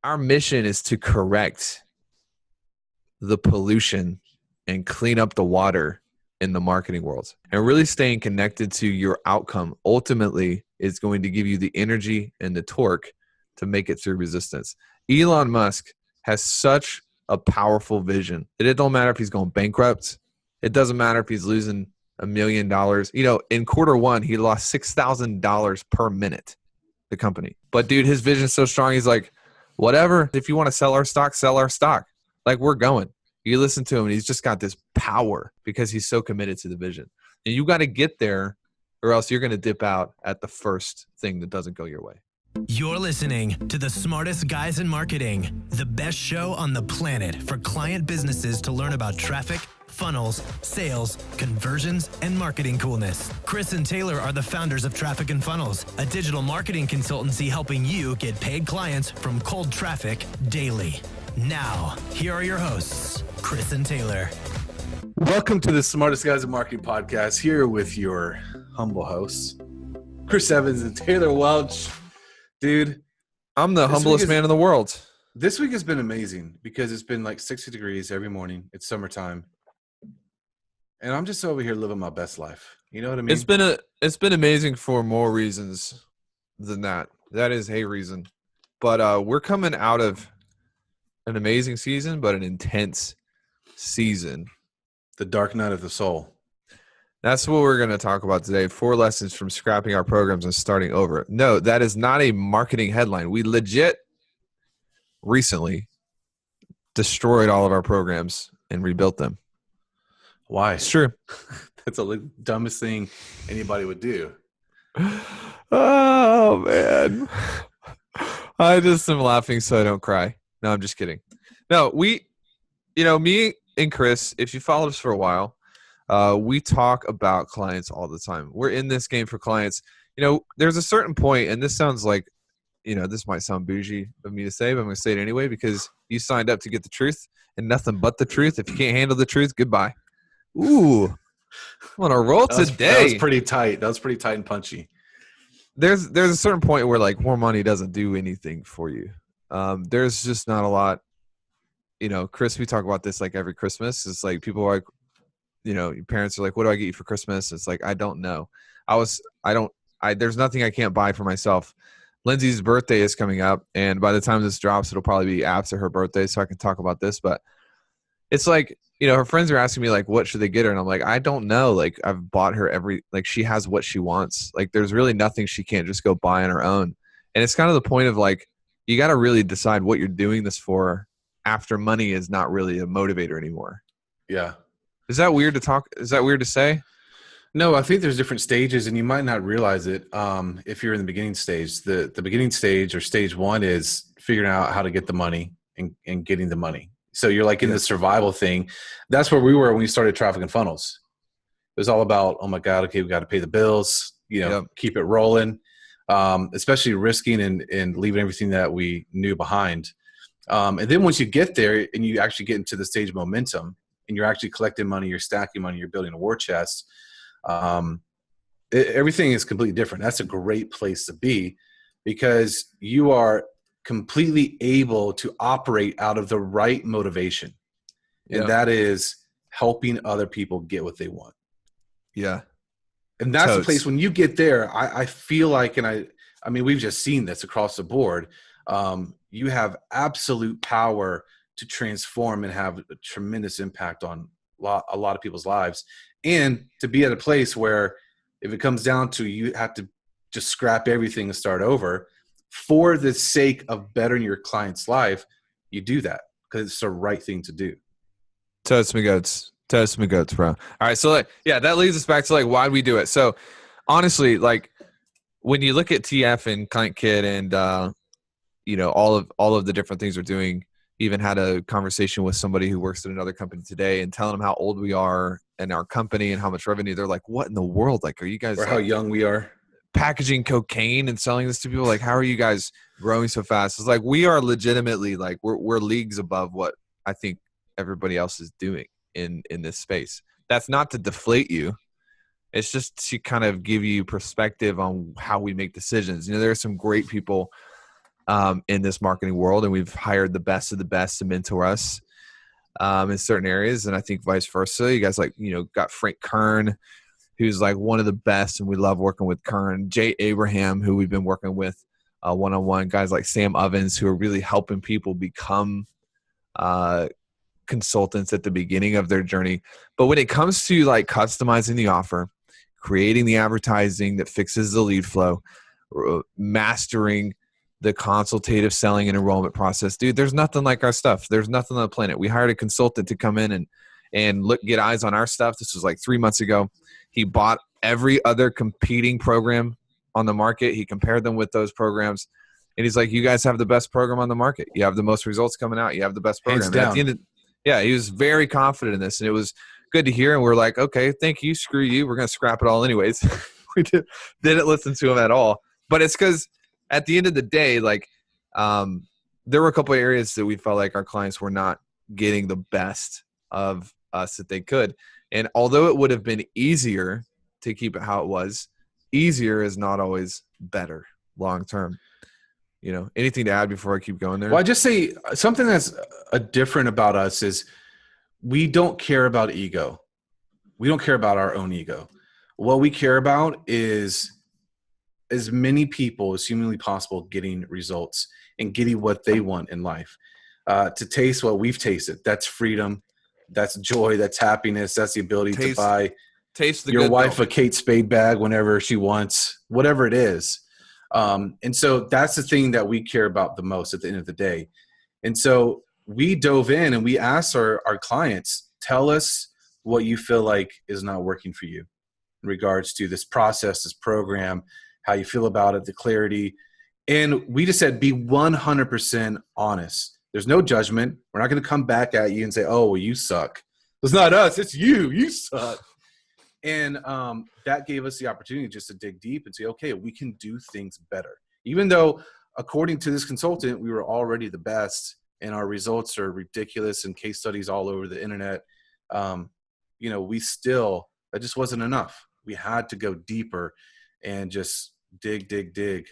our mission is to correct the pollution and clean up the water in the marketing world. And really staying connected to your outcome ultimately is going to give you the energy and the torque to make it through resistance. Elon Musk has such a powerful vision that it don't matter if he's going bankrupt. It doesn't matter if he's losing $1 million. In quarter one, he lost $6,000 per minute, the company. But dude, his vision is so strong. He's like, whatever, if you want to sell our stock, sell our stock. Like, we're going. You listen to him, and he's just got this power because he's so committed to the vision. And you got to get there, or else you're going to dip out at the first thing that doesn't go your way. You're listening to the smartest guys in marketing, the best show on the planet for client businesses to learn about traffic, funnels, sales, conversions, and marketing coolness. Chris and Taylor are the founders of Traffic and Funnels, a digital marketing consultancy helping you get paid clients from cold traffic daily. Now, here are your hosts, Chris and Taylor. Welcome to the Smartest Guys in Marketing podcast, here with your humble hosts, Chris Evans and Taylor Welch. Dude, I'm the humblest man in the world. This week has been amazing because it's been like 60 degrees every morning. It's summertime. And I'm just over here living my best life. You know what I mean? It's been amazing for more reasons than that. That is a reason. But we're coming out of an amazing season, but an intense season. The dark night of the soul. That's what we're going to talk about today. 4 lessons from scrapping our programs and starting over. No, that is not a marketing headline. We legit recently destroyed all of our programs and rebuilt them. Why? It's true. That's the dumbest thing anybody would do. Oh, man. I just am laughing so I don't cry. No, I'm just kidding. No, me and Chris, if you followed us for a while, we talk about clients all the time. We're in this game for clients. There's a certain point, and this sounds like, this might sound bougie of me to say, but I'm going to say it anyway because you signed up to get the truth and nothing but the truth. If you can't handle the truth, goodbye. Ooh, I'm on a roll today. That was pretty tight. That was pretty tight and punchy. There's a certain point where like more money doesn't do anything for you. There's just not a lot. Chris, we talk about this like every Christmas. It's like people are like, your parents are like, what do I get you for Christmas? It's like, I don't know. There's nothing I can't buy for myself. Lindsay's birthday is coming up, and by the time this drops, it'll probably be after her birthday, so I can talk about this. But it's like, her friends are asking me like, what should they get her? And I'm like, I don't know. Like, I've bought her she has what she wants. Like, there's really nothing she can't just go buy on her own. And it's kind of the point of like, you got to really decide what you're doing this for after money is not really a motivator anymore. Yeah. Is that weird to talk? Is that weird to say? No, I think there's different stages, and you might not realize it if you're in the beginning stage. The beginning stage or stage one is figuring out how to get the money and getting the money. So you're like in the survival thing. That's where we were when we started Traffic and Funnels. It was all about, oh my God, okay, we got to pay the bills, keep it rolling, especially risking and leaving everything that we knew behind. And then once you get there and you actually get into the stage of momentum and you're actually collecting money, you're stacking money, you're building a war chest, everything is completely different. That's a great place to be because you are completely able to operate out of the right motivation. And that is helping other people get what they want. Yeah. And that's the place when you get there, I feel like, and I mean, we've just seen this across the board. You have absolute power to transform and have a tremendous impact on a lot of people's lives. And to be at a place where if it comes down to you have to just scrap everything and start over for the sake of bettering your client's life, you do that because it's the right thing to do. Toast me goats, bro. All right. So that leads us back to like, why we do it. So honestly, like when you look at TF and Client Kit and, all of the different things we're doing, even had a conversation with somebody who works at another company today and telling them how old we are and our company and how much revenue. They're like, what in the world? Like, are you guys, or how young we are, packaging cocaine and selling this to people? Like, how are you guys growing so fast? It's like, we are legitimately like, we're leagues above what I think everybody else is doing in this space. That's not to deflate you. It's just to kind of give you perspective on how we make decisions. There are some great people in this marketing world, and we've hired the best of the best to mentor us in certain areas. And I think vice versa. You guys got Frank Kern, who's like one of the best, and we love working with Kern. Jay Abraham, who we've been working with one-on-one. Guys like Sam Ovens, who are really helping people become consultants at the beginning of their journey. But when it comes to like customizing the offer, creating the advertising that fixes the lead flow, mastering the consultative selling and enrollment process, dude, there's nothing like our stuff. There's nothing on the planet. We hired a consultant to come in and get eyes on our stuff. This was like 3 months ago. He bought every other competing program on the market. He compared them with those programs. And he's like, you guys have the best program on the market. You have the most results coming out. You have the best program. Hands down. At the end of, he was very confident in this. And it was good to hear. And we're like, okay, thank you. Screw you. We're going to scrap it all anyways. We didn't listen to him at all. But it's because at the end of the day, like there were a couple of areas that we felt like our clients were not getting the best of us that they could. And although it would have been easier to keep it how it was, easier is not always better long term. Anything to add before I keep going there? Well, I just say something that's different about us is we don't care about ego. We don't care about our own ego. What we care about is as many people as humanly possible getting results and getting what they want in life. To taste what we've tasted. That's freedom. That's joy. That's happiness. That's the ability to buy your wife a Kate Spade bag whenever she wants, whatever it is. And so that's the thing that we care about the most at the end of the day. And so we dove in and we asked our clients, tell us what you feel like is not working for you in regards to this process, this program, how you feel about it, the clarity. And we just said, be 100% honest. There's no judgment. We're not going to come back at you and say, oh, well, you suck. It's not us. It's you. You suck. And that gave us the opportunity just to dig deep and say, okay, we can do things better. Even though, according to this consultant, we were already the best and our results are ridiculous and case studies all over the internet, we still, that just wasn't enough. We had to go deeper and just dig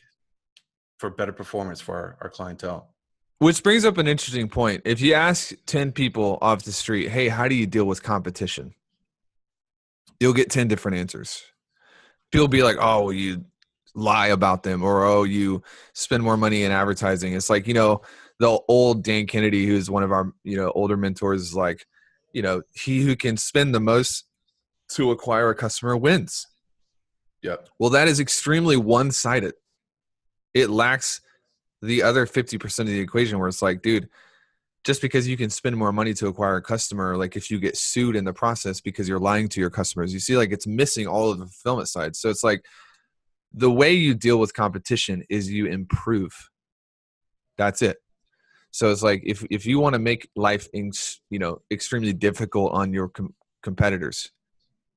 for better performance for our clientele. Which brings up an interesting point. If you ask 10 people off the street, hey, how do you deal with competition? You'll get 10 different answers. People be like, oh, well, you lie about them, or, oh, you spend more money in advertising. It's like, the old Dan Kennedy, who's one of our, older mentors, is like, he who can spend the most to acquire a customer wins. Yep. Well, that is extremely one-sided. It lacks the other 50% of the equation where it's like, dude, just because you can spend more money to acquire a customer, like if you get sued in the process because you're lying to your customers, you see like it's missing all of the fulfillment side. So it's like the way you deal with competition is you improve. That's it. So it's like if you want to make life extremely difficult on your competitors,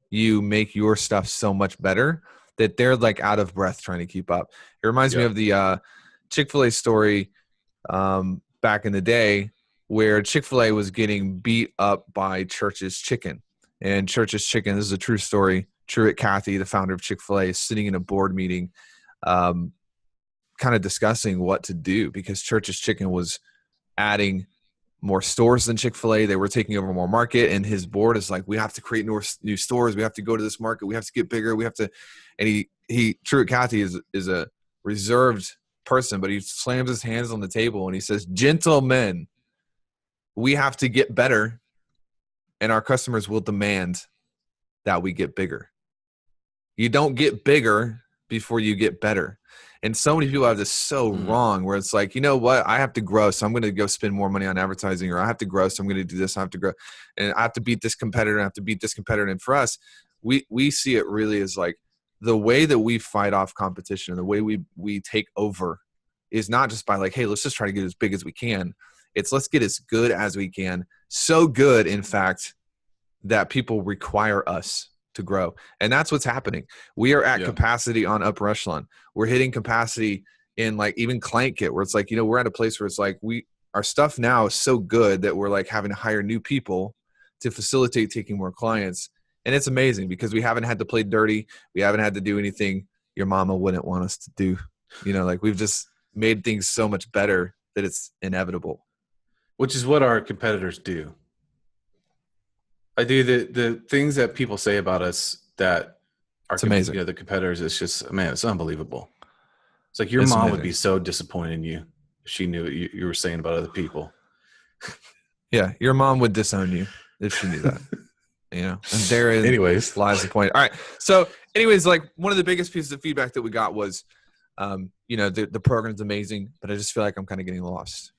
you make your stuff so much better that they're like out of breath trying to keep up. It reminds me of the Chick-Fil-A story back in the day, where Chick-fil-A was getting beat up by Church's Chicken. And Church's Chicken, this is a true story. Truett Cathy, the founder of Chick-fil-A, is sitting in a board meeting kind of discussing what to do because Church's Chicken was adding more stores than Chick-fil-A. They were taking over more market, and his board is like, we have to create new stores. We have to go to this market. We have to get bigger. We have to – and Truett Cathy is a reserved person, but he slams his hands on the table and he says, gentlemen, we have to get better, and our customers will demand that we get bigger. You don't get bigger before you get better. And so many people have this so wrong, where it's like, you know what? I have to grow, so I'm going to go spend more money on advertising, or I have to grow, so I'm going to do this. I have to grow, and I have to beat this competitor. And I have to beat this competitor. And for us, we see it really as like the way that we fight off competition, the way we take over, is not just by like, hey, let's just try to get as big as we can. It's let's get as good as we can. So good, in fact, that people require us to grow. And that's what's happening. We are at capacity on upper echelon. We're hitting capacity in like even client kit, where it's like, we're at a place where it's like our stuff now is so good that we're like having to hire new people to facilitate taking more clients. And it's amazing because we haven't had to play dirty. We haven't had to do anything your mama wouldn't want us to do. Like we've just made things so much better that it's inevitable. Which is what our competitors do. I do the things that people say about us that are It's amazing. The competitors. It's just, man, it's unbelievable. It's like your It's mom amazing. would be so disappointed in you if she knew what you were saying about other people. Yeah, your mom would disown you if she knew that. And therein Anyways, lies the point. All right. So, anyways, like one of the biggest pieces of feedback that we got was, the program's amazing, but I just feel like I'm kind of getting lost.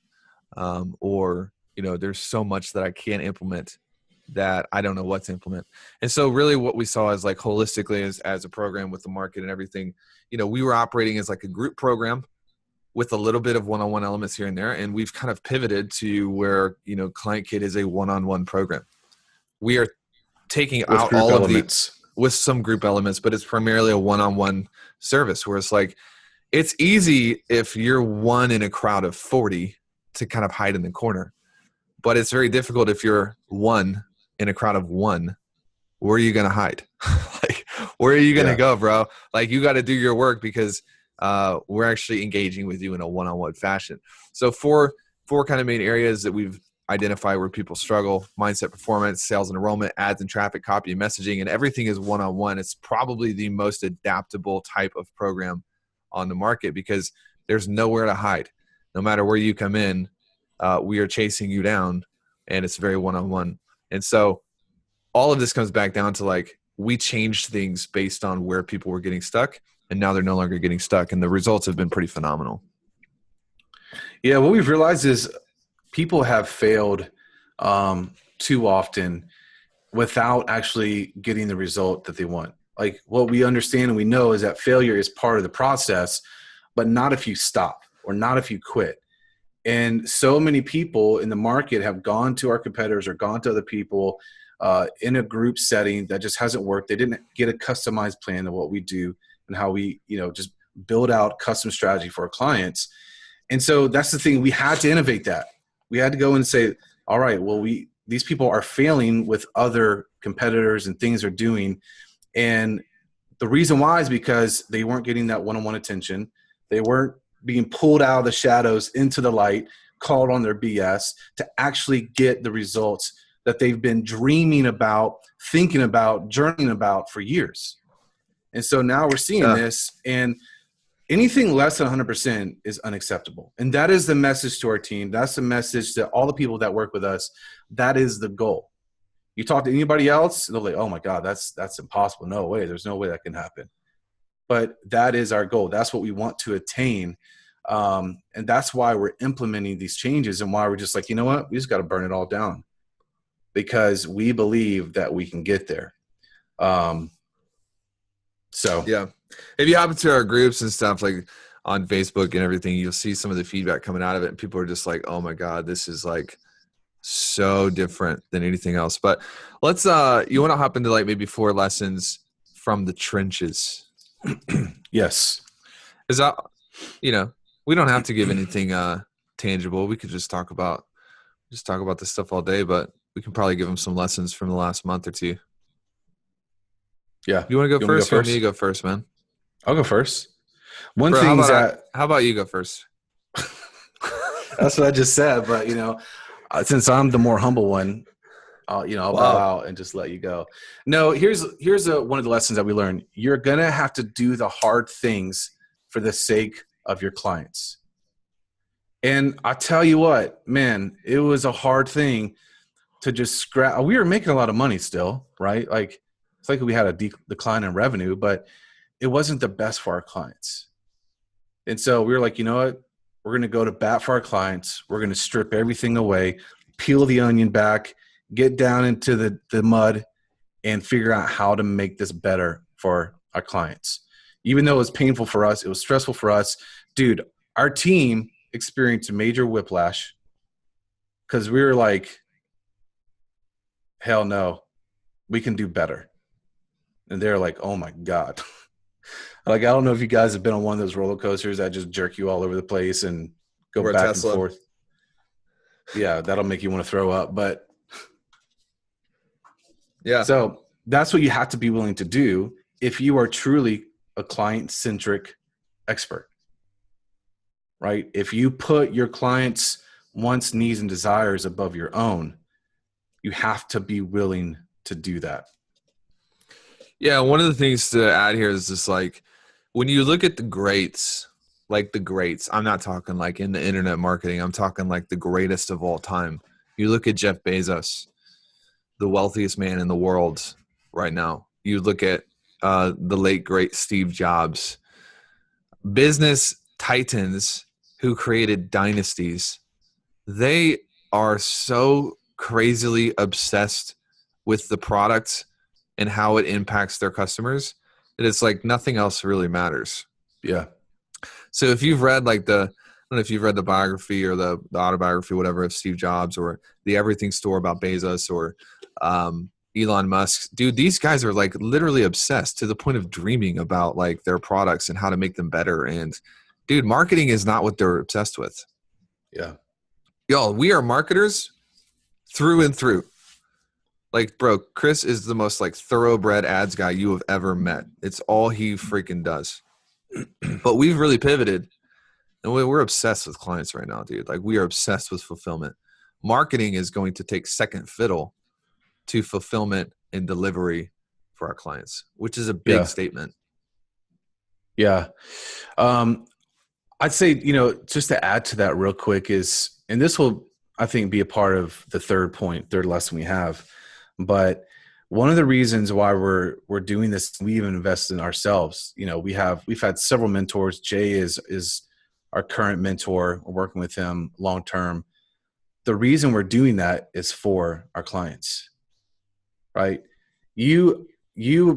Or there's so much that I can't implement that I don't know what to implement. And so really what we saw is like holistically as a program with the market and everything, we were operating as like a group program with a little bit of one-on-one elements here and there. And we've kind of pivoted to where, Client Kit is a one-on-one program. We are taking with out group all elements. with some group elements, but it's primarily a one-on-one service where it's like, it's easy if you're one in a crowd of 40 to kind of hide in the corner, but it's very difficult if you're one in a crowd of one. Where are you going to hide? Like, where are you going to go, bro? Like, you got to do your work because we're actually engaging with you in a one-on-one fashion. So four kind of main areas that we've identified where people struggle: mindset, performance, sales and enrollment, ads and traffic, copy and messaging, and everything is one-on-one. It's probably the most adaptable type of program on the market because there's nowhere to hide. No matter where you come in, we are chasing you down, and it's very one-on-one. And so all of this comes back down to like, we changed things based on where people were getting stuck, and now they're no longer getting stuck. And the results have been pretty phenomenal. Yeah. What we've realized is people have failed too often without actually getting the result that they want. Like, what we understand and we know is that failure is part of the process, but not if you stop or not if you quit. And so many people in the market have gone to our competitors or gone to other people in a group setting that just hasn't worked. They didn't get a customized plan of what we do and how we, just build out custom strategy for our clients. And so that's the thing. We had to innovate that. We had to go and say, all right, well, these people are failing with other competitors and things they're doing. And the reason why is because they weren't getting that one-on-one attention. They weren't being pulled out of the shadows into the light, called on their BS to actually get the results that they've been dreaming about, thinking about, journeying about for years. And so now we're seeing this, and anything less than 100% is unacceptable. And that is the message to our team. That's the message to all the people that work with us. That is the goal. You talk to anybody else, they'll be like, oh my God, that's impossible. No way. There's no way that can happen. But that is our goal. That's what we want to attain. And that's why we're implementing these changes and why we're just like, you know what? We just got to burn it all down because we believe that we can get there. Yeah. If you hop into our groups and stuff like on Facebook and everything, you'll see some of the feedback coming out of it. And people are just like, oh my God, this is like so different than anything else. But let's, you want to hop into like maybe 4 lessons from the trenches. Yes. Is that, we don't have to give anything tangible. We could just talk about this stuff all day, but we can probably give them some lessons from the last month or two. Yeah. You want to go first? You want me to go first, man? I'll go first. How about you go first? That's what I just said. But, since I'm the more humble one, I'll bow out and just let you go. No, here's one of the lessons that we learned. You're going to have to do the hard things for the sake of your clients. And I tell you what, man, it was a hard thing to just scrap. We were making a lot of money still, right? Like, it's like we had a decline in revenue, but it wasn't the best for our clients. And so we were like, you know what? We're going to go to bat for our clients. We're going to strip everything away, peel the onion back, get down into the mud, and figure out how to make this better for our clients. Even though it was painful for us, it was stressful for us. Dude, our team experienced a major whiplash because we were like, hell no, we can do better. And they're like, oh my God. Like, I don't know if you guys have been on one of those roller coasters that just jerk you all over the place and go back and forth. Yeah, that'll make you want to throw up. But yeah. So that's what you have to be willing to do if you are truly a client-centric expert. right? If you put your clients' wants, needs, and desires above your own, you have to be willing to do that. Yeah, one of the things to add here is just like when you look at the greats, like the greats, I'm not talking like in the internet marketing, I'm talking like the greatest of all time. You look at Jeff Bezos, the wealthiest man in the world right now. You look at the late, great Steve Jobs, business titans who created dynasties. They are so crazily obsessed with the product and how it impacts their customers that it's like nothing else really matters. Yeah. So if you've read like I don't know if you've read the biography or the autobiography, whatever, of Steve Jobs, or the Everything Store about Bezos, or Elon Musk, dude, these guys are like literally obsessed to the point of dreaming about like their products and how to make them better. And dude, marketing is not what they're obsessed with. Yeah. Y'all, we are marketers through and through. Like, bro, Chris is the most like thoroughbred ads guy you have ever met. It's all he freaking does. But we've really pivoted, and we're obsessed with clients right now, dude. Like, we are obsessed with fulfillment. Marketing is going to take second fiddle to fulfillment and delivery for our clients, which is a big statement. Yeah. I'd say, just to add to that real quick is, and this will, I think, be a part of the third lesson we have. But one of the reasons why we're doing this, we even invest in ourselves. We've had several mentors. Jay is our current mentor. We're working with him long term. The reason we're doing that is for our clients, right? You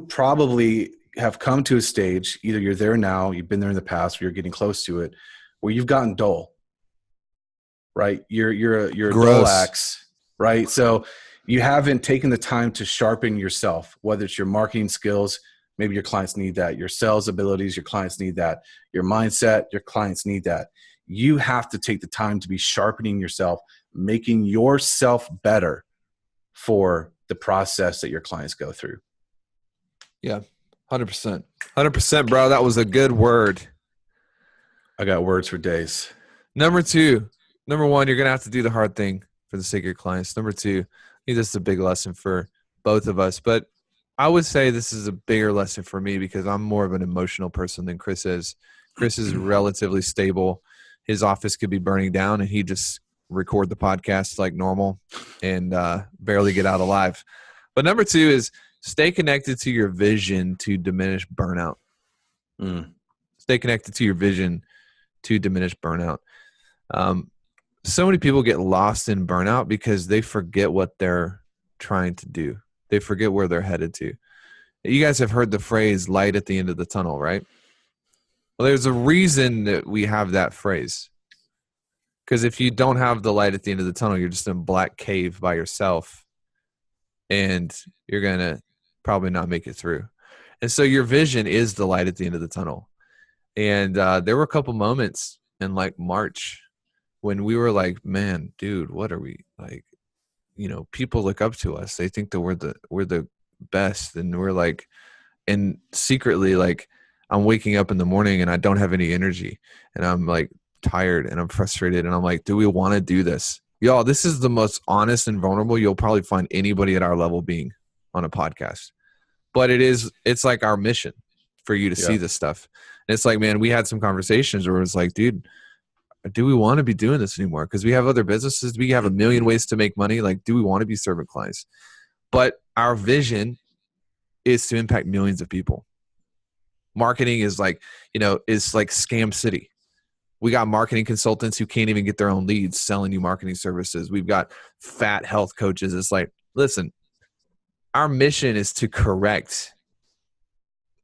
probably have come to a stage, either you're there now, you've been there in the past, or you're getting close to it, where you've gotten dull, right? You're a dull axe, right? So you haven't taken the time to sharpen yourself, whether it's your marketing skills, maybe your clients need that, your sales abilities, your clients need that, your mindset, your clients need that. You have to take the time to be sharpening yourself, making yourself better for the process that your clients go through. Yeah, 100%. 100%, bro. That was a good word. I got words for days. Number one, you're going to have to do the hard thing for the sake of your clients. Number two, I think this is a big lesson for both of us, but I would say this is a bigger lesson for me because I'm more of an emotional person than Chris is. Chris is relatively stable. His office could be burning down and he just record the podcast like normal and barely get out alive. But number two is stay connected to your vision to diminish burnout. Stay connected to your vision to diminish burnout. So many people get lost in burnout because they forget what they're trying to do. They forget where they're headed to. You guys have heard the phrase light at the end of the tunnel, right? Well, there's a reason that we have that phrase. Because if you don't have the light at the end of the tunnel, you're just in a black cave by yourself and you're going to probably not make it through. And so your vision is the light at the end of the tunnel. And there were a couple moments in like March when we were like, man, dude, what are we like? People look up to us. They think that we're the best. And we're like, and secretly, like, I'm waking up in the morning and I don't have any energy and I'm like tired and I'm frustrated. And I'm like, do we want to do this? Y'all, this is the most honest and vulnerable you'll probably find anybody at our level being on a podcast. But it's like our mission for you to see this stuff. And it's like, man, we had some conversations where it's like, dude, do we want to be doing this anymore? Because we have other businesses. We have a million ways to make money. Like, do we want to be serving clients? But our vision is to impact millions of people. Marketing is like, is like scam city. We got marketing consultants who can't even get their own leads selling you marketing services. We've got fat health coaches. It's like, listen, our mission is to correct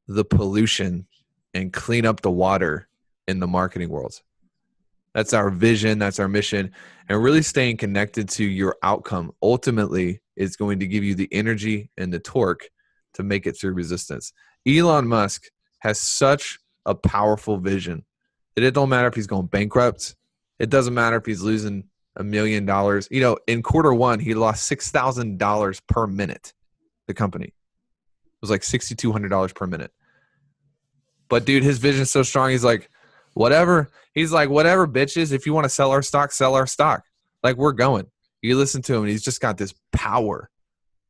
the pollution and clean up the water in the marketing world. That's our vision. That's our mission. And really staying connected to your outcome ultimately is going to give you the energy and the torque to make it through resistance. Elon Musk has such a powerful vision that it don't matter if he's going bankrupt. It doesn't matter if he's losing $1 million. In quarter one, he lost $6,000 per minute. The company. It was like $6,200 per minute. But dude, his vision is so strong. He's like, Whatever. He's like, whatever, bitches. If you want to sell our stock, sell our stock. Like, we're going. You listen to him, and he's just got this power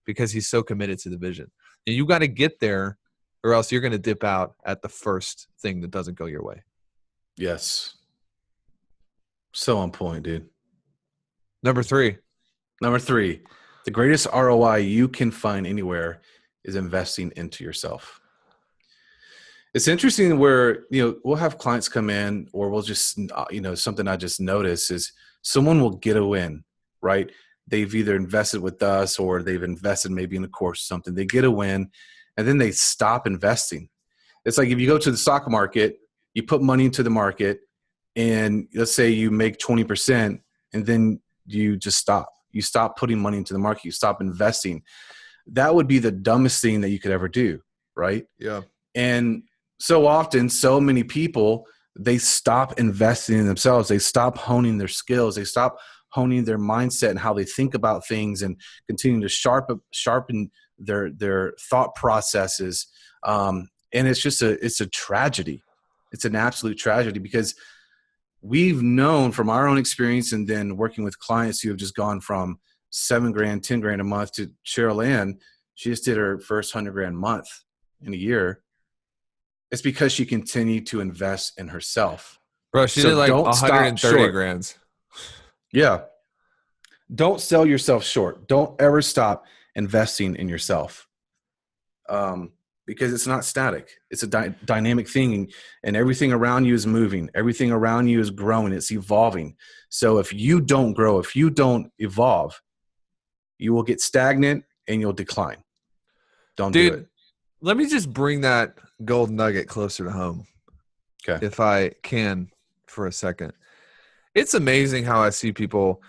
because he's so committed to the vision. And you got to get there, or else you're going to dip out at the first thing that doesn't go your way. Yes. So on point, dude. Number three. The greatest ROI you can find anywhere is investing into yourself. It's interesting where, we'll have clients come in, or we'll just, something I just noticed is someone will get a win, right? They've either invested with us or they've invested maybe in a course or something. They get a win and then they stop investing. It's like if you go to the stock market, you put money into the market and let's say you make 20% and then you just stop. You stop putting money into the market. You stop investing. That would be the dumbest thing that you could ever do, right? Yeah. And so often, so many people, they stop investing in themselves. They stop honing their skills. They stop honing their mindset and how they think about things and continue to sharpen their thought processes. And it's a tragedy. It's an absolute tragedy because we've known from our own experience and then working with clients who have just gone from $7,000, $10,000 a month to Cheryl Ann. She just did her first $100,000 a month in a year. It's because she continued to invest in herself. Bro, she did like 130 grand. Yeah. Don't sell yourself short. Don't ever stop investing in yourself. Because it's not static. It's a dynamic thing, and everything around you is moving. Everything around you is growing. It's evolving. So if you don't grow, if you don't evolve, you will get stagnant and you'll decline. Don't do it. Let me just bring that gold nugget closer to home. Okay. If I can for a second. It's amazing how I see people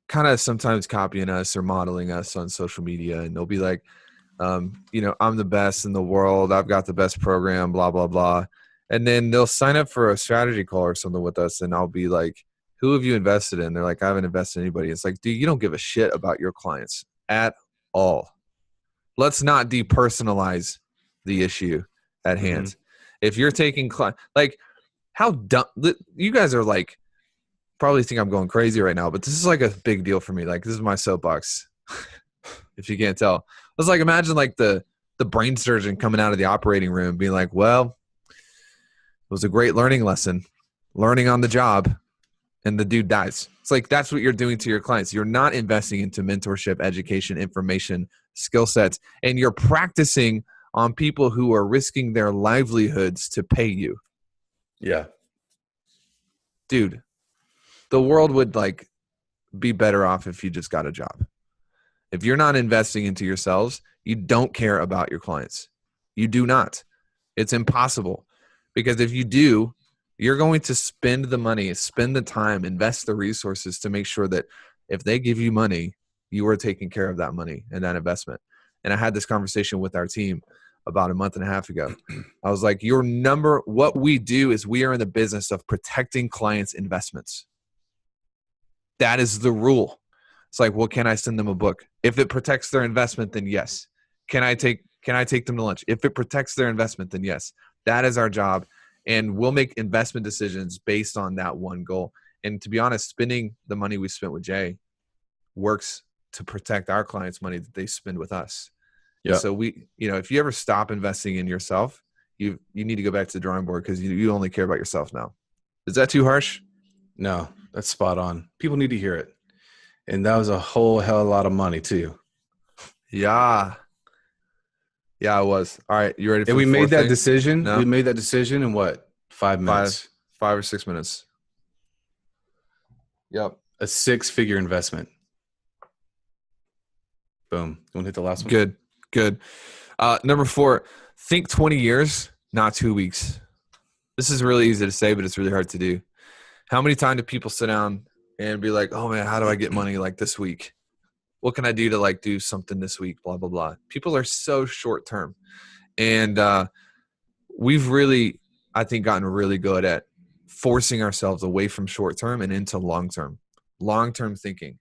kind of sometimes copying us or modeling us on social media, and they'll be like, I'm the best in the world. I've got the best program, blah, blah, blah. And then they'll sign up for a strategy call or something with us. And I'll be like, who have you invested in? They're like, I haven't invested in anybody. It's like, dude, you don't give a shit about your clients at all. Let's not depersonalize the issue at hand. Mm-hmm. If you're taking like how dumb you guys are, like, probably think I'm going crazy right now, but this is like a big deal for me. Like, this is my soapbox. If you can't tell, it's like, imagine like the brain surgeon coming out of the operating room being like, well, it was a great learning lesson, learning on the job, and the dude dies. It's like, that's what you're doing to your clients. You're not investing into mentorship, education, information, skill sets, and you're practicing on people who are risking their livelihoods to pay you. Yeah. Dude, the world would like be better off if you just got a job. If you're not investing into yourselves, you don't care about your clients. You do not. It's impossible. Because if you do, you're going to spend the money, spend the time, invest the resources to make sure that if they give you money, you are taking care of that money and that investment. And I had this conversation with our team about a month and a half ago. I was like, what we do is we are in the business of protecting clients' investments. That is the rule. It's like, well, can I send them a book? If it protects their investment, then yes. Can I take them to lunch? If it protects their investment, then yes. That is our job. And we'll make investment decisions based on that one goal. And to be honest, spending the money we spent with Jay works to protect our clients' money that they spend with us. Yeah. So if you ever stop investing in yourself, you need to go back to the drawing board because you only care about yourself now. Is that too harsh? No, that's spot on. People need to hear it. And that was a whole hell of a lot of money too. Yeah. Yeah, it was. All right. You ready for we made that thing? decision? No? We made that decision in what? 5 minutes? 5 or 6 minutes. Yep. A 6-figure investment. Boom. You want to hit the last one? Good. Number 4, think 20 years, not 2 weeks. This is really easy to say, but it's really hard to do. How many times do people sit down and be like, oh man, how do I get money like this week? What can I do to like do something this week? Blah, blah, blah. People are so short term. And we've really, I think, gotten really good at forcing ourselves away from short term and into long term thinking.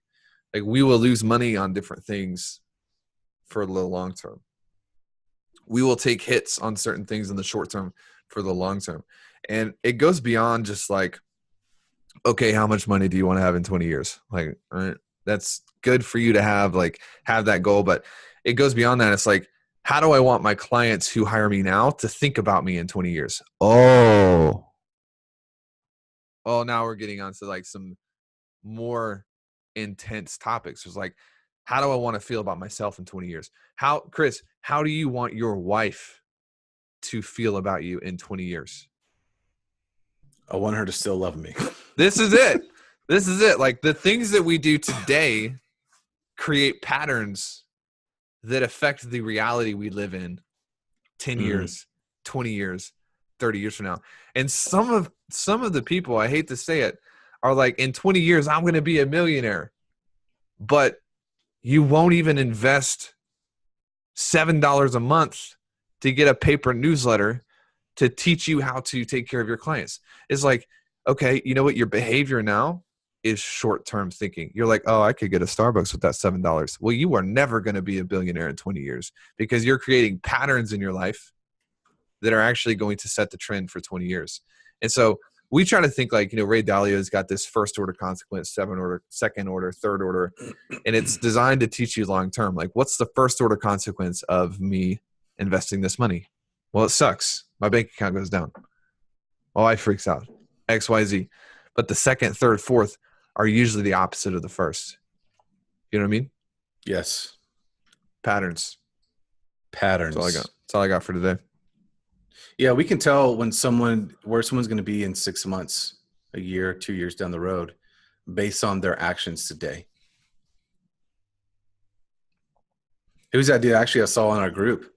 Like, we will lose money on different things for the long term. We will take hits on certain things in the short term for the long term. And it goes beyond just like, okay, how much money do you want to have in 20 years? Like, all right, that's good for you to have that goal. But it goes beyond that. It's like, how do I want my clients who hire me now to think about me in 20 years? Oh, now we're getting onto like some more intense topics. It's like, how do I want to feel about myself in 20 years? Chris, how do you want your wife to feel about you in 20 years? I want her to still love me. This is it. This is it. Like, the things that we do today create patterns that affect the reality we live in 10 years, 20 years, 30 years from now. And some of the people, I hate to say it, are like, in 20 years, I'm going to be a millionaire. But you won't even invest $7 a month to get a paper newsletter to teach you how to take care of your clients. It's like, okay, you know what? Your behavior now is short-term thinking. You're like, oh, I could get a Starbucks with that $7. Well, you are never going to be a billionaire in 20 years because you're creating patterns in your life that are actually going to set the trend for 20 years. And so we try to think like, Ray Dalio's got this first order consequence, second order, third order, and it's designed to teach you long-term. Like, what's the first order consequence of me investing this money? Well, it sucks. My bank account goes down. Oh, I freaks out. X, Y, Z. But the second, third, fourth are usually the opposite of the first. You know what I mean? Yes. Patterns. Patterns. That's all I got for today. Yeah, we can tell where someone's going to be in 6 months, a year, 2 years down the road, based on their actions today. It was that dude actually I saw in our group.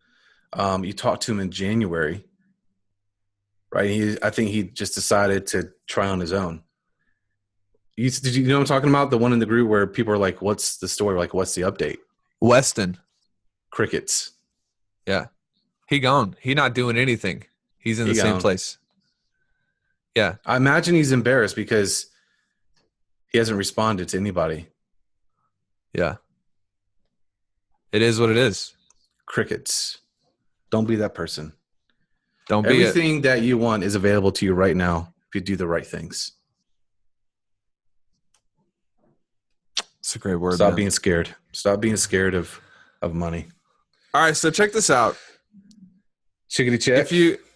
You talked to him in January, right? I think he just decided to try on his own. Did you know what I'm talking about? The one in the group where people are like, what's the story? Like, what's the update? Weston. Crickets. Yeah. He gone. He not doing anything. He's in the same place. Yeah. I imagine he's embarrassed because he hasn't responded to anybody. Yeah. It is what it is. Crickets. Don't be that person. Don't be Everything that you want is available to you right now if you do the right things. It's a great word. Stop being scared. Stop being scared of money. All right, so check this out. Chickity check.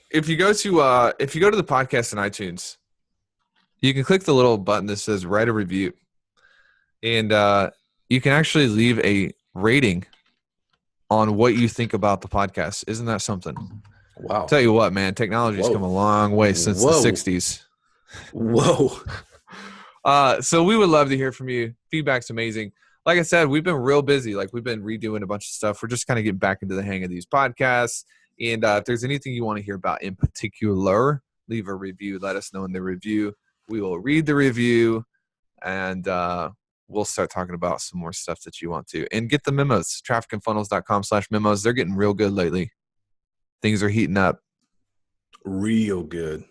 If you go to the podcast in iTunes, you can click the little button that says write a review, and you can actually leave a rating on what you think about the podcast. Isn't that something? Wow. Tell you what, man, technology's come a long way since the 60s. Whoa. So we would love to hear from you. Feedback's amazing. Like I said, we've been real busy. Like, we've been redoing a bunch of stuff. We're just kind of getting back into the hang of these podcasts. And if there's anything you want to hear about in particular, leave a review. Let us know in the review. We will read the review, and we'll start talking about some more stuff that you want to. And get the memos, trafficandfunnels.com/memos. They're getting real good lately. Things are heating up. Real good.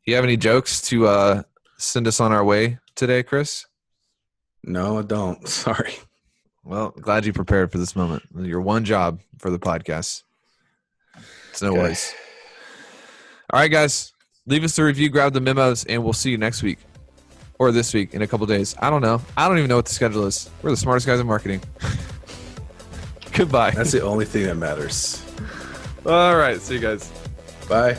You have any jokes to send us on our way today, Chris? No, I don't. Sorry. Well, glad you prepared for this moment. Your one job for the podcast. It's no worries. All right, guys. Leave us a review, grab the memos, and we'll see you next week. Or this week in a couple days. I don't know. I don't even know what the schedule is. We're the smartest guys in marketing. Goodbye. That's the only thing that matters. All right. See you guys. Bye.